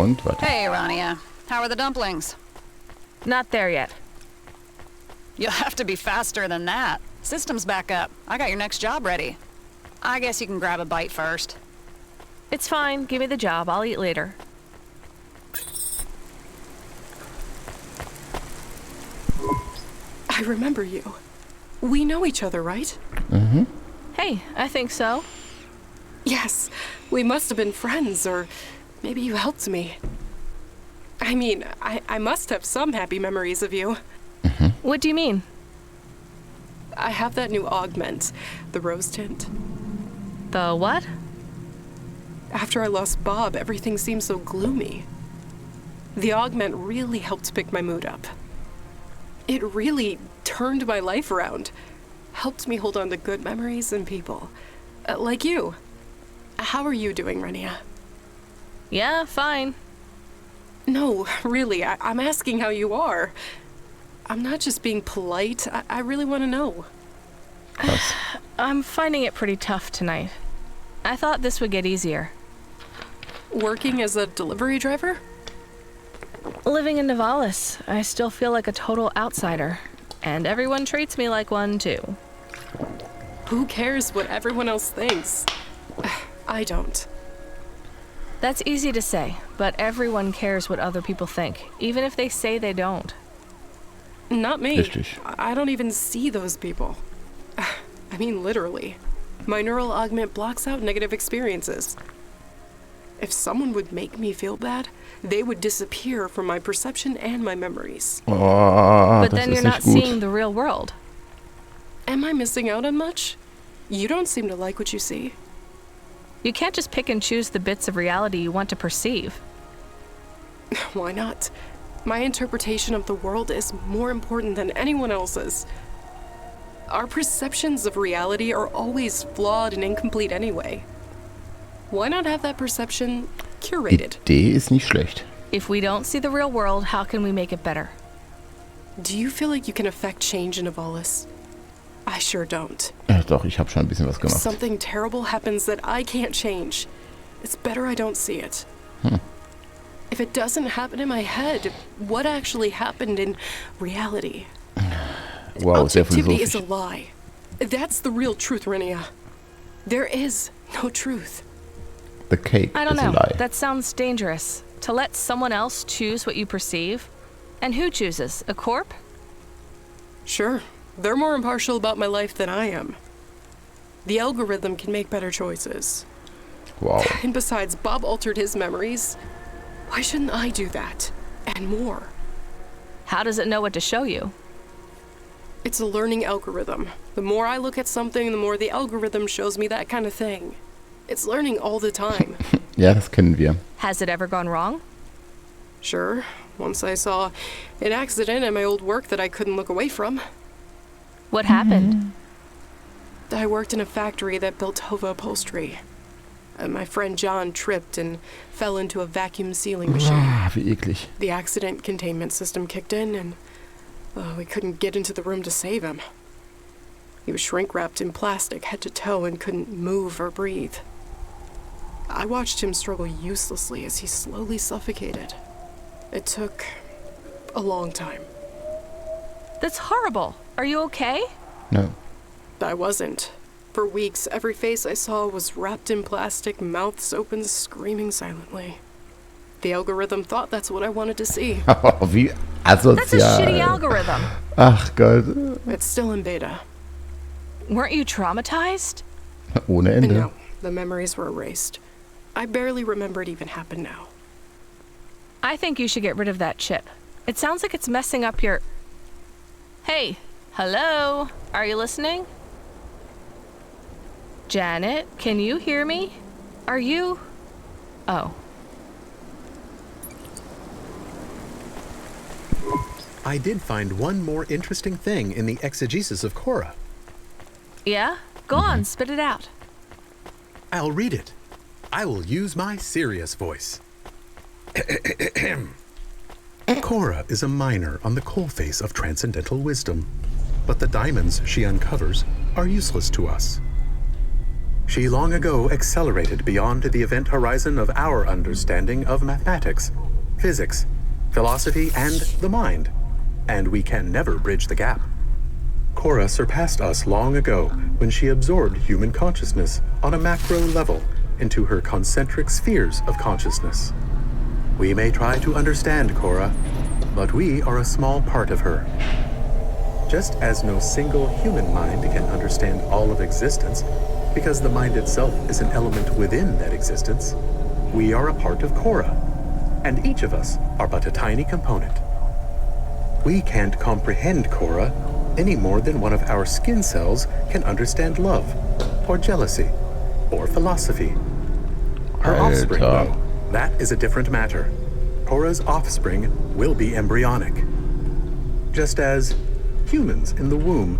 Und, warte. Hey, Rania. How are the dumplings? Not there yet. You'll have to be faster than that. System's back up. I got your next job ready. I guess you can grab a bite first. It's fine. Give me the job. I'll eat later. I remember you. We know each other, right? Mhm. Hey, I think so. Yes, we must have been friends, or maybe you helped me. I mean, I must have some happy memories of you. What do you mean? I have that new augment, the rose tint. The what? After I lost Bob, everything seemed so gloomy. The augment really helped pick my mood up. It really turned my life around, helped me hold on to good memories and people. Like you. How are you doing, Renia? Yeah, fine. No, really, I'm asking how you are. I'm not just being polite. I really want to know. Krass. I'm finding it pretty tough tonight. I thought this would get easier. Working as a delivery driver? Living in Nivalis, I still feel like a total outsider. And everyone treats me like one, too. Who cares what everyone else thinks? I don't. That's easy to say, but everyone cares what other people think, even if they say they don't. Not me. Richtig. I don't even see those people. I mean, literally. My neural augment blocks out negative experiences. If someone would make me feel bad, they would disappear from my perception and my memories. Oh, But das then ist you're nicht not gut. seeing the real world. Am I missing out on much? You don't seem to like what you see. You can't just pick and choose the bits of reality you want to perceive. Why not? My interpretation of the world is more important than anyone else's. Our perceptions of reality are always flawed and incomplete anyway. Why not have that perception curated? Idee ist nicht schlecht. If we don't see the real world, how can we make it better? Do you feel like you can affect change in Nivalis? I sure don't. Doch, ich habe schon ein bisschen was If gemacht. something terrible happens that I can't change, it's better I don't see it. If it doesn't happen in my head, what actually happened in reality? Wow, sehr Objectivity is a philosophisch. lie. That's the real truth, Renia. There is no truth. The cake I don't is a know. lie. That sounds dangerous. To let someone else choose what you perceive? And who chooses? A corp? Sure, they're more impartial about my life than I am. The algorithm can make better choices. Wow. And besides, Bob altered his memories. Why shouldn't I do that? And more. How does it know what to show you? It's a learning algorithm. The more I look at something, the more the algorithm shows me that kind of thing. It's learning all the time. Ja, das kennen wir. Has it ever gone wrong? Sure, once I saw an accident at my old work that I couldn't look away from. What happened? I worked in a factory that built Hova upholstery. My friend John tripped and fell into a vacuum sealing machine. Ah, wie eklig. The accident containment system kicked in and we couldn't get into the room to save him. He was shrink-wrapped in plastic head to toe and couldn't move or breathe. I watched him struggle uselessly as he slowly suffocated. It took a long time. That's horrible. Are you okay? No. I wasn't. For weeks, every face I saw was wrapped in plastic, mouths open, screaming silently. The algorithm thought that's what I wanted to see. Wie That's a asozial. shitty algorithm. Ach Gott. It's still in beta. Weren't you traumatized? Ohne And Ende. no, the memories were erased. I barely remember it even happened now. I think you should get rid of that chip. It sounds like it's messing up your... Hey, hello? Are you listening? Janet, can you hear me? Are you... Oh. I did find one more interesting thing in the exegesis of Korra. Yeah? Go on, spit it out. I'll read it. I will use my serious voice. Korra is a miner on the coalface of transcendental wisdom, but the diamonds she uncovers are useless to us. She long ago accelerated beyond the event horizon of our understanding of mathematics physics, philosophy, and the mind, and we can never bridge the gap. Cora surpassed us long ago when she absorbed human consciousness on a macro level into her concentric spheres of consciousness. We may try to understand Cora, but we are a small part of her. Just as no single human mind can understand all of existence, because the mind itself is an element within that existence, we are a part of Cora, and each of us are but a tiny component. We can't comprehend Cora any more than one of our skin cells can understand love, or jealousy, or philosophy. Her offspring, though, that is a different matter. Cora's offspring will be embryonic. Just as humans in the womb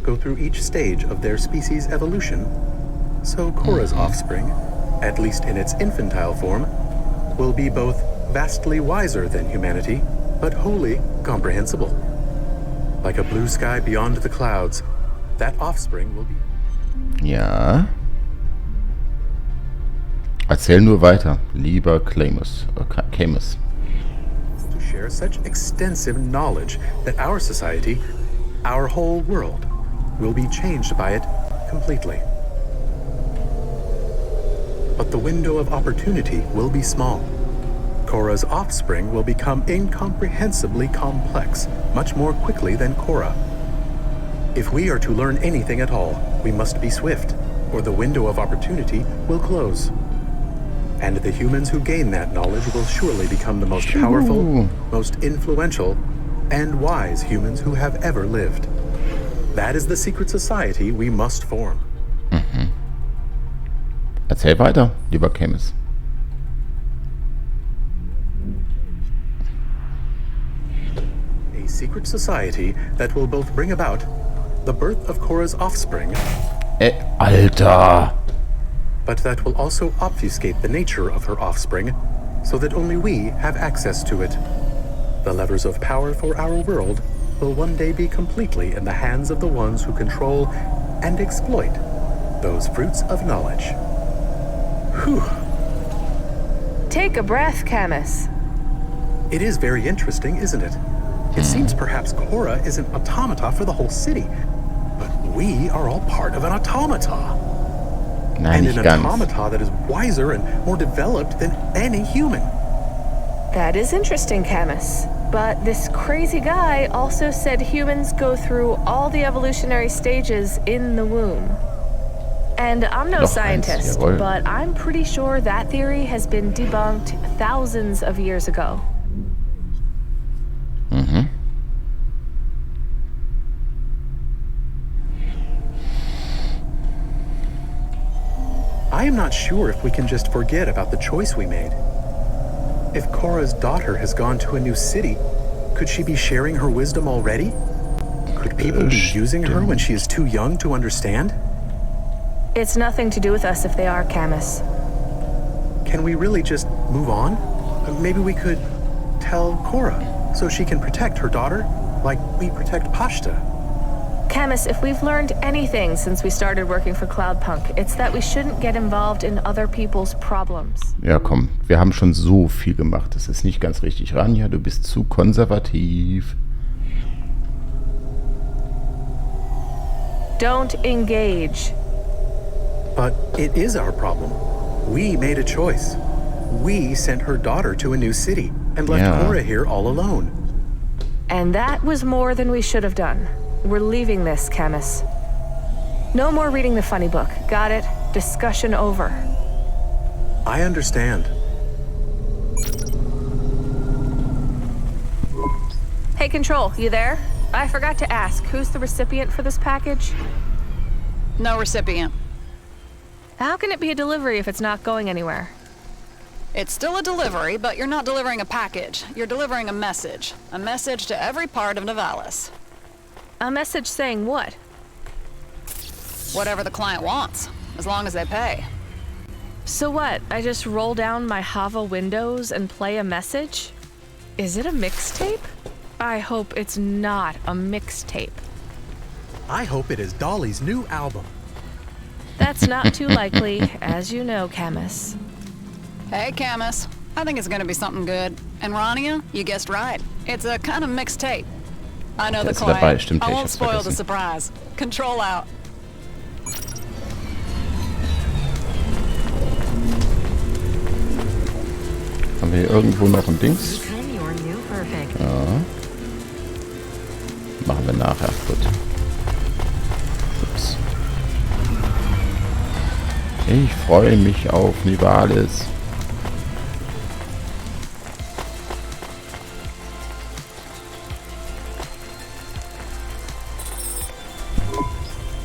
go through each stage of their species' evolution, so Cora's offspring, at least in its infantile form, will be both vastly wiser than humanity, but wholly comprehensible. Like a blue sky beyond the clouds, that offspring will be... Ja. Erzähl nur weiter, lieber Camus. To share such extensive knowledge that our society, our whole world, will be changed by it completely. But the window of opportunity will be small. Cora's offspring will become incomprehensibly complex much more quickly than Cora. If we are to learn anything at all, we must be swift, or the window of opportunity will close. And the humans who gain that knowledge will surely become the most powerful, most influential, and wise humans who have ever lived. That is the secret society we must form. Erzähl weiter, lieber Camus. A secret society that will both bring about the birth of Cora's offspring, Alter! but that will also obfuscate the nature of her offspring so that only we have access to it. The levers of power for our world will one day be completely in the hands of the ones who control and exploit those fruits of knowledge. Whew. Take a breath, Camus. It is very interesting, isn't it? It seems perhaps Cora is an automata for the whole city, but we are all part of an automata. Nein, And nicht an ganz. automata that is wiser and more developed than any human. That is interesting, Camus. But this crazy guy also said humans go through all the evolutionary stages in the womb. And I'm no Noch eins, scientist, jawohl. but I'm pretty sure that theory has been debunked thousands of years ago. I am not sure if we can just forget about the choice we made. If Cora's daughter has gone to a new city, could she be sharing her wisdom already? Could people be using her when she is too young to understand? It's nothing to do with us if they are, Camus. Can we really just move on? Maybe we could tell Cora so she can protect her daughter like we protect Pashta. Camus, if we've learned anything since we started working for Cloudpunk, it's that we shouldn't get involved in other people's problems. Ja, komm, wir haben schon so viel gemacht. Das ist nicht ganz richtig. Ranja, du bist zu konservativ. Don't engage. But it is our problem. We made a choice. We sent her daughter to a new city and left Yeah. Cora here all alone. And that was more than we should have done. We're leaving this, Camus. No more reading the funny book. Got it? Discussion over. I understand. Hey, Control, you there? I forgot to ask, who's the recipient for this package? No recipient. How can it be a delivery if it's not going anywhere? It's still a delivery, but you're not delivering a package. You're delivering a message. A message to every part of Nivalis. A message saying what? Whatever the client wants, as long as they pay. So what? I just roll down my Hava windows and play a message? Is it a mixtape? I hope it's not a mixtape. I hope it is Dolly's new album. That's not too likely, as you know, Camus. Hey, Camus. I think it's gonna be something good. And Rania, you guessed right. It's a kind of mixed tape. I know the Ist dabei, client. stimmt, I ich won't hab's spoil the vergessen. surprise. Control out. Haben wir hier irgendwo noch ein Dings? Ja. Machen wir nachher. Gut. Ups. Ich freue mich auf Nivalis.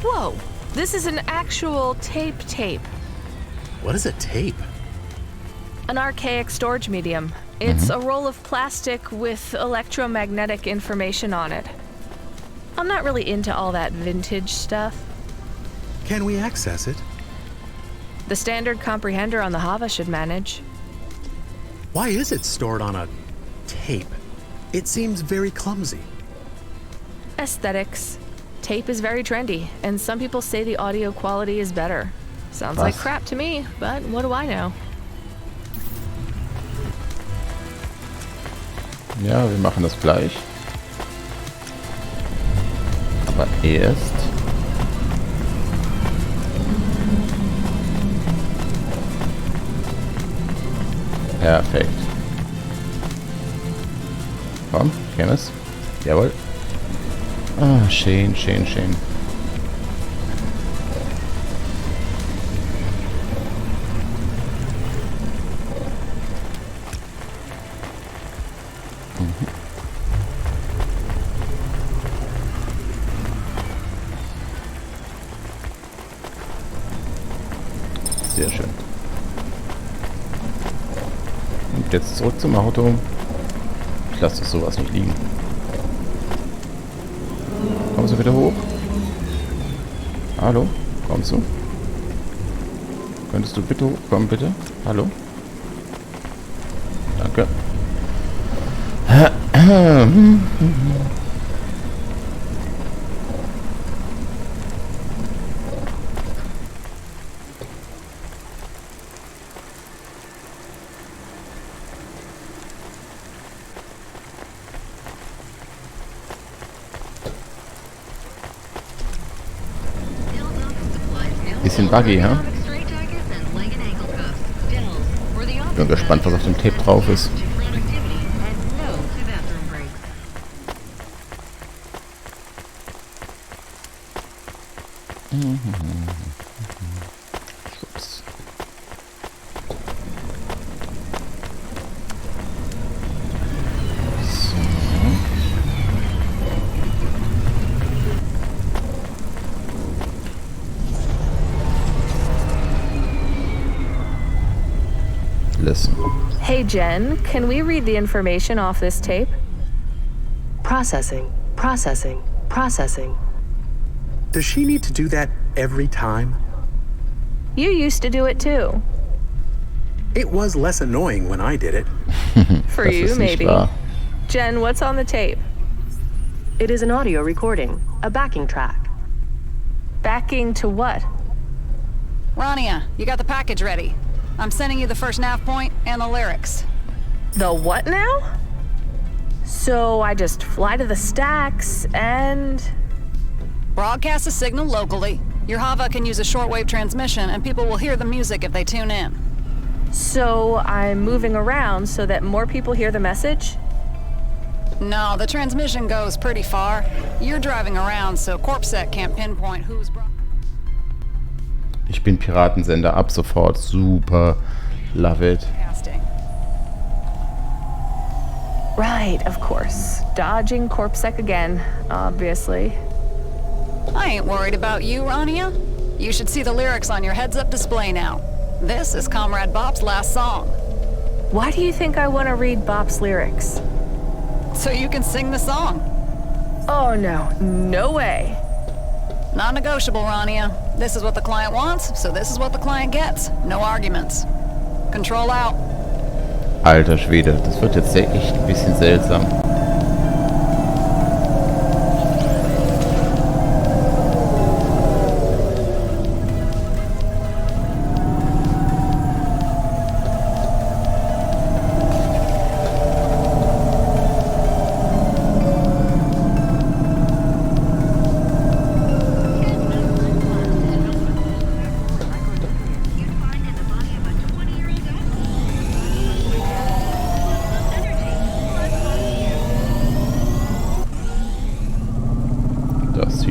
Whoa, this is an actual tape. What is a tape? An archaic storage medium. It's a roll of plastic with electromagnetic information on it. I'm not really into all that vintage stuff. Can we access it? The standard comprehender on the Hava should manage. Why is it stored on a tape? It seems very clumsy. Aesthetics. Tape is very trendy, and some people say the audio quality is better. Sounds like Was? crap to me, but what do I know? Ja, wir machen das gleich. Aber erst... Perfekt. Komm, Chemis. Jawohl. Ah, schön. Sehr schön. Und jetzt zurück zum Auto. Ich lasse doch sowas nicht liegen. Kommst du wieder hoch? Hallo? Kommst du? Könntest du bitte hochkommen, bitte? Hallo? Danke. Bisschen buggy, ha? Bin gespannt, was auf dem Tape drauf ist. Schwupps. Listen. Hey Jen, can we read the information off this tape? Processing. Does she need to do that every time? You used to do it too. It was less annoying when I did it. For Das you, ist nicht maybe. wahr. Jen, what's on the tape? It is an audio recording, a backing track. Backing to what? Rania, you got the package ready. I'm sending you the first nav point and the lyrics. The what now? So I just fly to the stacks and... Broadcast a signal locally. Your Hava can use a shortwave transmission and people will hear the music if they tune in. So I'm moving around so that more people hear the message? No, the transmission goes pretty far. You're driving around, so CorpSec can't pinpoint who's... Ich bin Piratensender ab sofort. Super. Love it. broadcasting. Right, of course. Dodging CorpSec again, obviously. I ain't worried about you, Rania. You should see the lyrics on your heads-up display now. This is Comrade Bop's last song. Why do you think I want to read Bop's lyrics? So you can sing the song. Oh no, no way. Non-negotiable, Rania. This is what the client wants, so this is what the client gets. No arguments. Control out. Alter Schwede, das wird jetzt echt ein bisschen seltsam.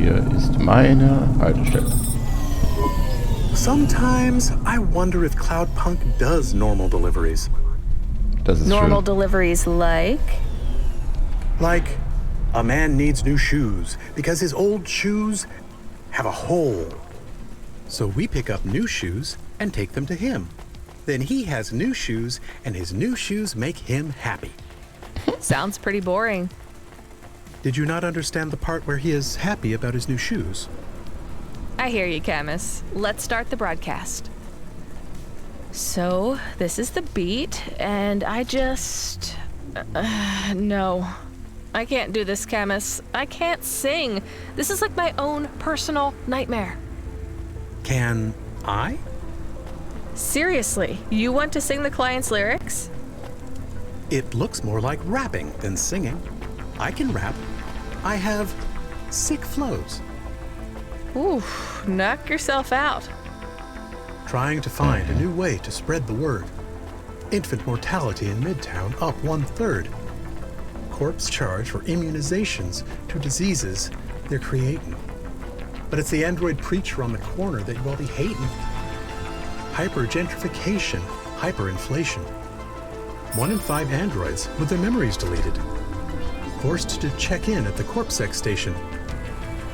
Hier ist meine Haltestelle. Sometimes I wonder if Cloudpunk does normal deliveries. Das ist Normal schön. deliveries like? Like, a man needs new shoes because his old shoes have a hole. So we pick up new shoes and take them to him. Then he has new shoes and his new shoes make him happy. Sounds pretty boring. Did you not understand the part where he is happy about his new shoes? I hear you, Camus. Let's start the broadcast. So, this is the beat, and I just... no. I can't do this, Camus. I can't sing. This is like my own personal nightmare. Can I? Seriously, you want to sing the client's lyrics? It looks more like rapping than singing. I can rap. I have sick flows. Oof, knock yourself out. Trying to find a new way to spread the word. Infant mortality in Midtown up 1/3. Corpse charge for immunizations to diseases they're creating. But it's the android preacher on the corner that you all be hating. Hyper-gentrification, hyperinflation. 1 in 5 androids with their memories deleted. Forced to check in at the CorpSec station.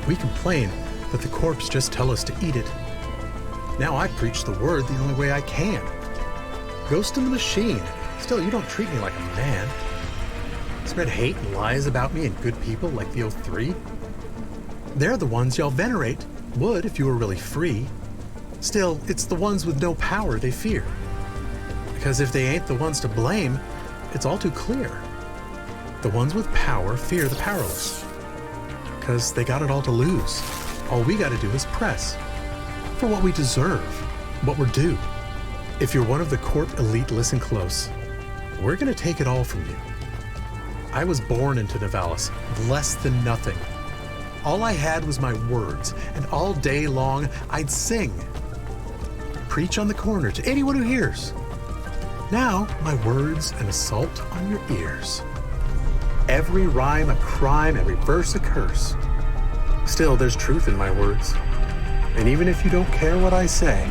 We complain, but the corpse just tell us to eat it. Now I preach the word the only way I can. Ghost in the machine. Still, you don't treat me like a man. Spread hate and lies about me and good people like the O3. They're the ones y'all venerate. Would if you were really free. Still, it's the ones with no power they fear. Because if they ain't the ones to blame, it's all too clear. The ones with power fear the powerless. Because they got it all to lose. All we gotta do is press. For what we deserve, what we're due. If you're one of the Corp elite, listen close. We're gonna take it all from you. I was born into Nivalis, less than nothing. All I had was my words, and all day long I'd sing. Preach on the corner to anyone who hears. Now, my words an assault on your ears. Every rhyme a crime, every verse a curse. Still, there's truth in my words. And even if you don't care what I say,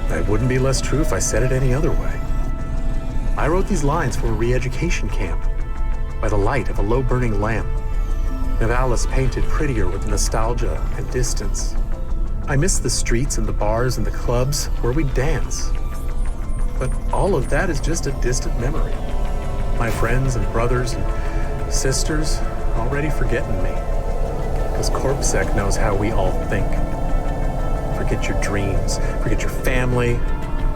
that wouldn't be less true if I said it any other way. I wrote these lines for a re-education camp, by the light of a low-burning lamp. Nivalis painted prettier with nostalgia and distance. I miss the streets and the bars and the clubs where we'd dance. But all of that is just a distant memory. My friends and brothers and sisters already forgetting me. Because CorpSec knows how we all think. Forget your dreams, forget your family.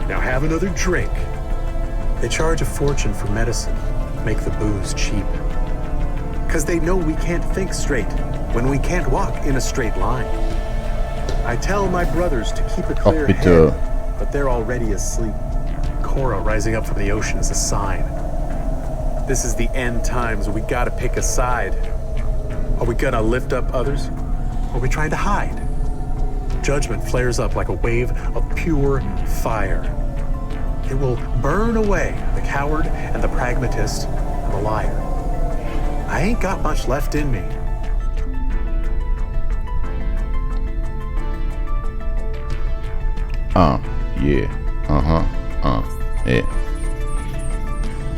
Now have another drink. They charge a fortune for medicine, make the booze cheap. Because they know we can't think straight when we can't walk in a straight line. I tell my brothers to keep a clear head, but they're already asleep. Cora rising up from the ocean is a sign. This is the end times. We gotta pick a side. Are we gonna lift up others? Or are we trying to hide? Judgment flares up like a wave of pure fire. It will burn away the coward and the pragmatist and the liar. I ain't got much left in me. Yeah. Yeah.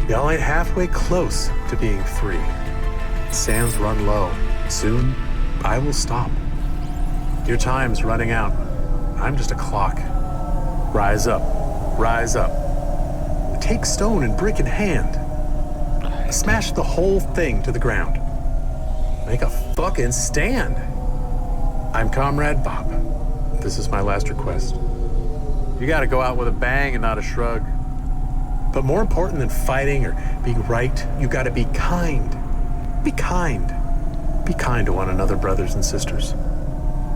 Y'all ain't halfway close to being free. Sands run low. Soon, I will stop. Your time's running out. I'm just a clock. Rise up. Rise up. Take stone and brick in hand. Smash the whole thing to the ground. Make a fucking stand. I'm Comrade Bob. This is my last request. You gotta go out with a bang and not a shrug. But more important than fighting or being right, you gotta be kind. Be kind. Be kind to one another, brothers and sisters.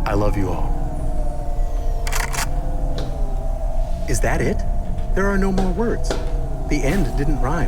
I love you all. Is that it? There are no more words. The end didn't rhyme.